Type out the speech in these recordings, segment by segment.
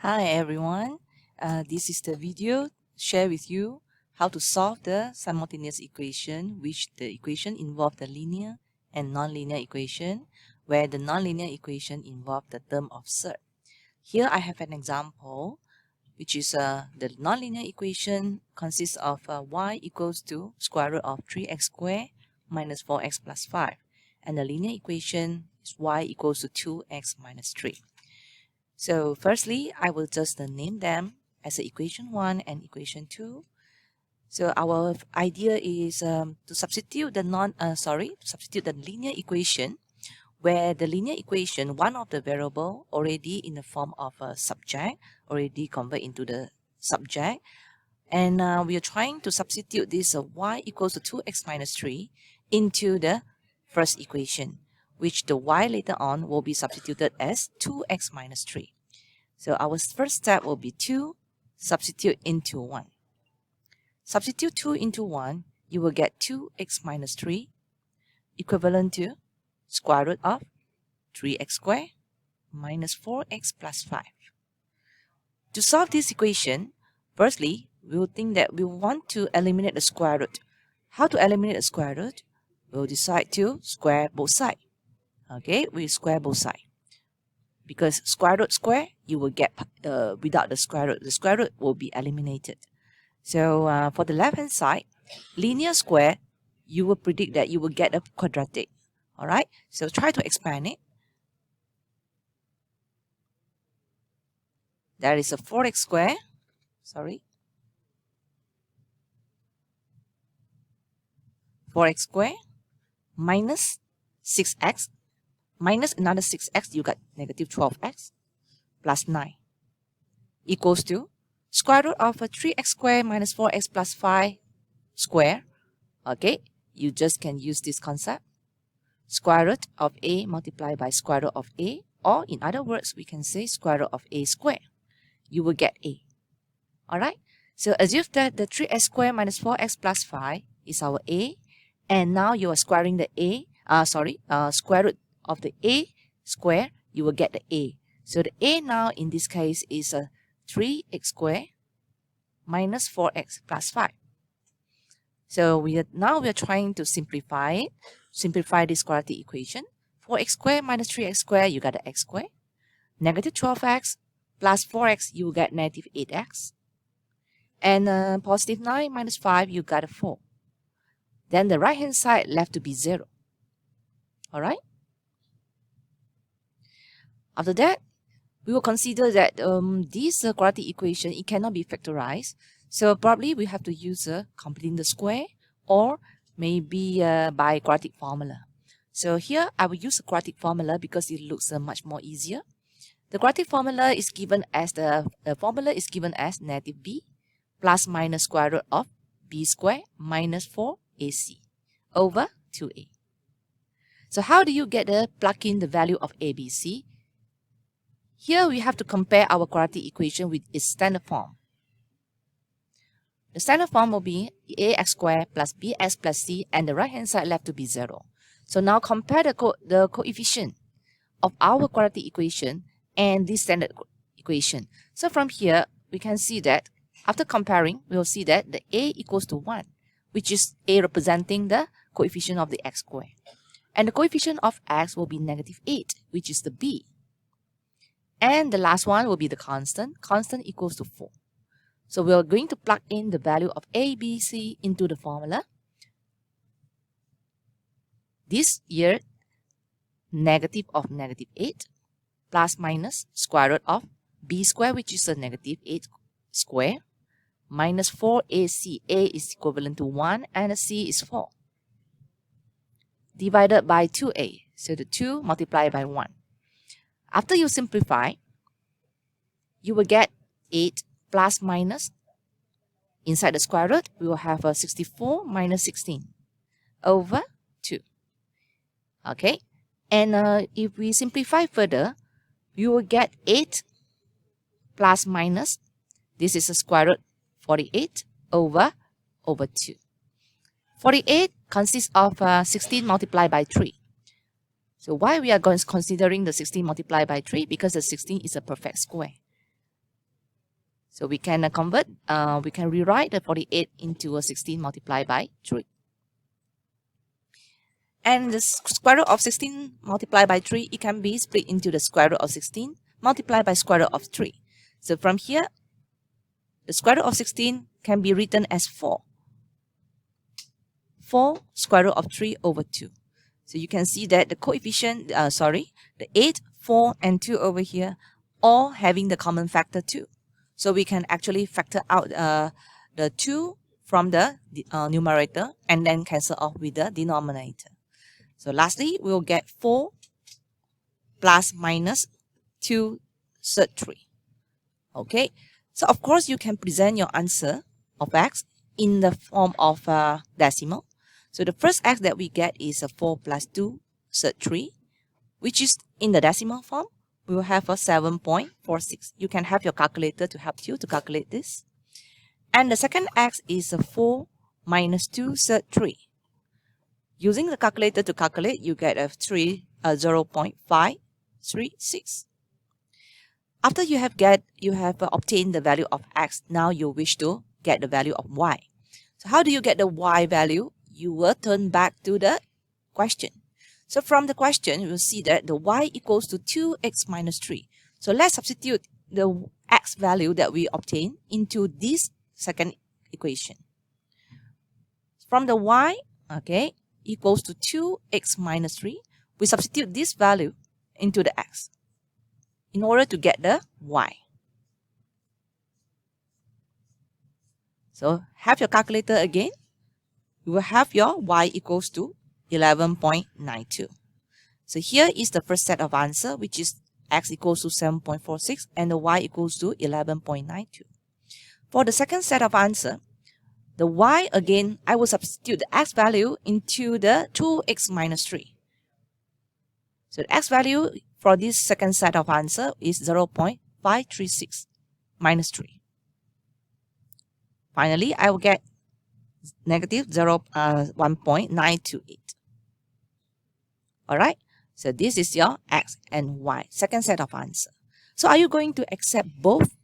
Hi everyone, this is the video share with you how to solve the simultaneous equation, which the equation involve the linear and nonlinear equation, where the nonlinear equation involve the term of surd. Here I have an example, which is the nonlinear equation consists of y equals to square root of 3x squared minus 4x plus 5, and the linear equation is y equals to 2x minus 3. So firstly, I will just name them as equation 1 and equation 2. So our idea is to substitute the linear equation, where the linear equation, one of the variable already in the form of a subject, already convert into the subject. And we are trying to substitute this y equals to 2x minus 3 into the first equation, which the y later on will be substituted as 2x minus 3. So our first step will be 2 substitute into 1. Substitute 2 into 1, you will get 2x minus 3 equivalent to square root of 3x squared minus 4x plus 5. To solve this equation, firstly, we will think that we want to eliminate the square root. How to eliminate the square root? We'll decide to square both sides. Okay, we square both sides. Because square root square, you will get without the square root will be eliminated. So for the left hand side, linear square, you will predict that you will get a quadratic. All right, so try to expand it. That is a 4x square. 4x square minus 6x minus another 6x, you got negative 12x plus 9 equals to square root of a 3x squared minus 4x plus 5 square. Okay, you just can use this concept. Square root of a multiplied by square root of a, or in other words, we can say square root of a squared. You will get a. Alright, so assume that the 3x squared minus 4x plus 5 is our a, and now you are squaring the square root of the a square, you will get the a. So the a now in this case is a 3x squared minus 4x plus 5. So we are trying to simplify it. Simplify this quadratic equation. 4x squared minus 3x squared, you got the x squared. Negative 12x plus 4x, you get negative 8x. And positive 9 minus 5, you got a 4. Then the right hand side left to be 0. Alright? After that, we will consider that this quadratic equation, it cannot be factorized. So probably we have to use completing the square, or maybe by quadratic formula. So here I will use a quadratic formula because it looks much more easier. The quadratic formula is given as negative b plus minus square root of b squared minus 4ac over 2a. So how do you get the plug in the value of a, b, c? Here we have to compare our quadratic equation with its standard form. The standard form will be ax squared plus bx plus c, and the right hand side left to be 0. So now compare the coefficient of our quadratic equation and this standard equation. So from here, we can see that after comparing, we will see that the a equals to 1, which is a representing the coefficient of the x squared. And the coefficient of x will be negative 8, which is the b. And the last one will be the constant. Constant equals to 4. So we are going to plug in the value of a, b, c into the formula. This year, negative of negative 8 plus minus square root of b squared, which is a negative 8 square, minus 4ac. A is equivalent to 1 and c is 4. Divided by 2a. So the 2 multiplied by 1. After you simplify, you will get 8 plus minus. Inside the square root, we will have a 64 minus 16 over 2. Okay, and if we simplify further, you will get 8 plus minus. This is a square root 48 over 2. 48 consists of 16 multiplied by 3. So why we are considering the 16 multiplied by 3? Because the 16 is a perfect square. So we can we can rewrite the 48 into a 16 multiplied by 3. And the square root of 16 multiplied by 3, it can be split into the square root of 16 multiplied by square root of 3. So from here, the square root of 16 can be written as 4. 4 square root of 3 over 2. So you can see that the coefficient, the 8, 4, and 2 over here, all having the common factor 2. So we can actually factor out the 2 from the numerator and then cancel off with the denominator. So lastly, we'll get 4 plus minus 2 third 3. Okay, so of course you can present your answer of x in the form of decimal. So the first x that we get is a 4 plus 2 third 3, which is in the decimal form. We will have a 7.46. You can have your calculator to help you to calculate this. And the second x is a 4 minus 2 third 3. Using the calculator to calculate, you get a 0.536. After you have obtained the value of x, now you wish to get the value of y. So how do you get the y value? You will turn back to the question. So from the question, you will see that the y equals to 2x minus 3. So let's substitute the x value that we obtained into this second equation. From the y, okay, equals to 2x minus 3, we substitute this value into the x in order to get the y. So have your calculator again. You will have your y equals to 11.92. So here is the first set of answer, which is x equals to 7.46 and the y equals to 11.92. For the second set of answer, the y, again, I will substitute the x value into the 2x minus 3. So the x value for this second set of answer is 0.536 minus 3. Finally, I will get negative 1.928. Alright, so this is your x and y, second set of answer. So are you going to accept both?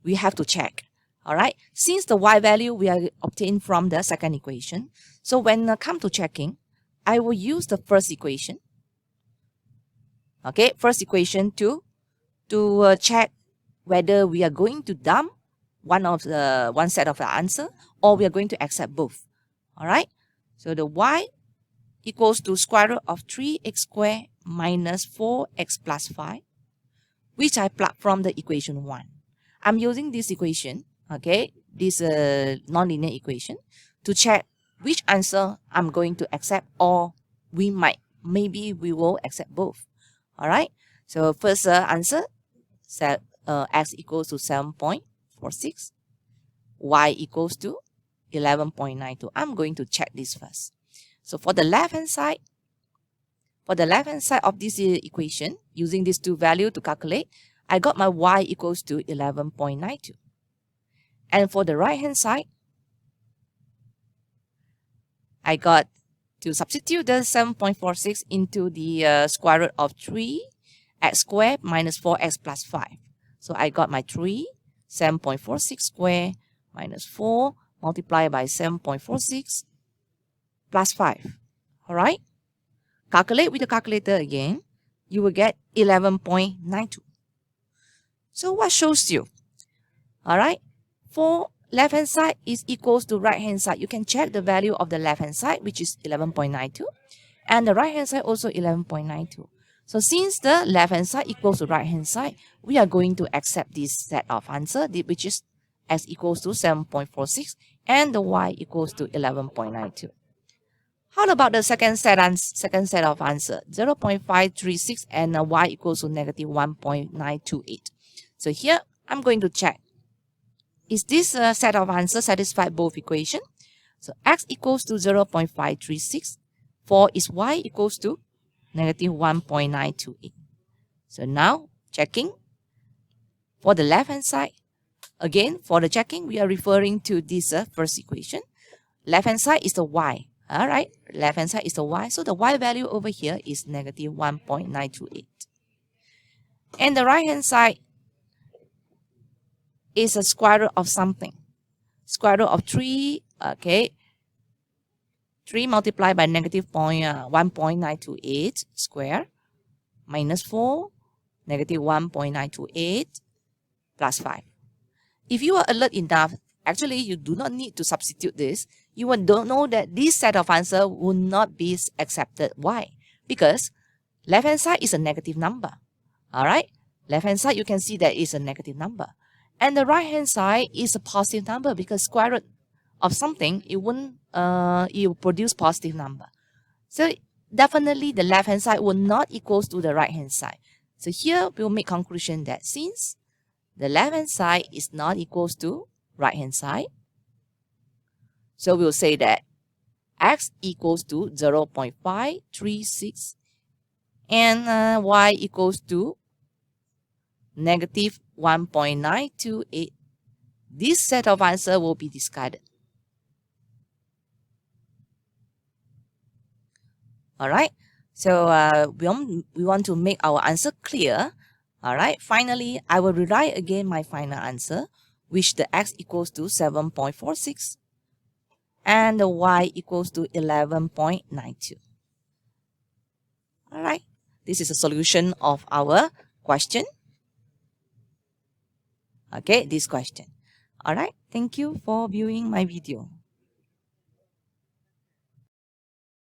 We have to check. Alright, since the y value we are obtained from the second equation, so when I come to checking, I will use the first equation. Okay, first equation to check whether we are going to dump one set of the answer or we are going to accept both. Alright, so the y equals to square root of 3x squared minus 4x plus 5, which I plug from the equation 1. I'm using this equation, okay, this nonlinear equation, to check which answer I'm going to accept, or maybe we will accept both. Alright, so first answer, x equals to 7.46, y equals to 11.92. I'm going to check this first. So for the left-hand side, of this equation, using these two values to calculate, I got my y equals to 11.92. And for the right-hand side, I got to substitute the 7.46 into the square root of 3x squared minus 4x plus 5. So I got my 7.46 squared minus 4 multiplied by 7.46 plus 5. Alright? Calculate with the calculator again. You will get 11.92. So what shows you? Alright? For left-hand side is equals to right-hand side. You can check the value of the left-hand side, which is 11.92. And the right-hand side also 11.92. So since the left-hand side equals to right-hand side, we are going to accept this set of answer, which is x equals to 7.46 and the y equals to 11.92. How about the second set of answer, 0.536 and y equals to negative 1.928. So here, I'm going to check. Is this set of answer satisfy both equation? So x equals to 0.536. 4 is y equals to negative 1.928. So now, checking. For the left-hand side, again, for the checking, we are referring to this first equation. Left-hand side is the y. Alright, left-hand side is the y. So the y value over here is negative 1.928. And the right-hand side is a square root of something. Square root of 3, okay, 3 multiplied by negative 1.928 square minus 4, negative 1.928 plus 5. If you are alert enough, actually you do not need to substitute this. You will know that this set of answer will not be accepted. Why? Because left hand side is a negative number. Alright? Left hand side you can see that is a negative number. And the right hand side is a positive number because square root of something, it will produce positive number. So definitely the left hand side will not equals to the right hand side. So here we'll make conclusion that since the left hand side is not equals to right hand side, so we'll say that x equals to 0.536 and y equals to negative 1.928. This set of answer will be discarded. Alright, so we want to make our answer clear. Alright, finally, I will rewrite again my final answer, which the x equals to 7.46 and the y equals to 11.92. Alright, this is a solution of our question. Okay, this question. Alright, thank you for viewing my video.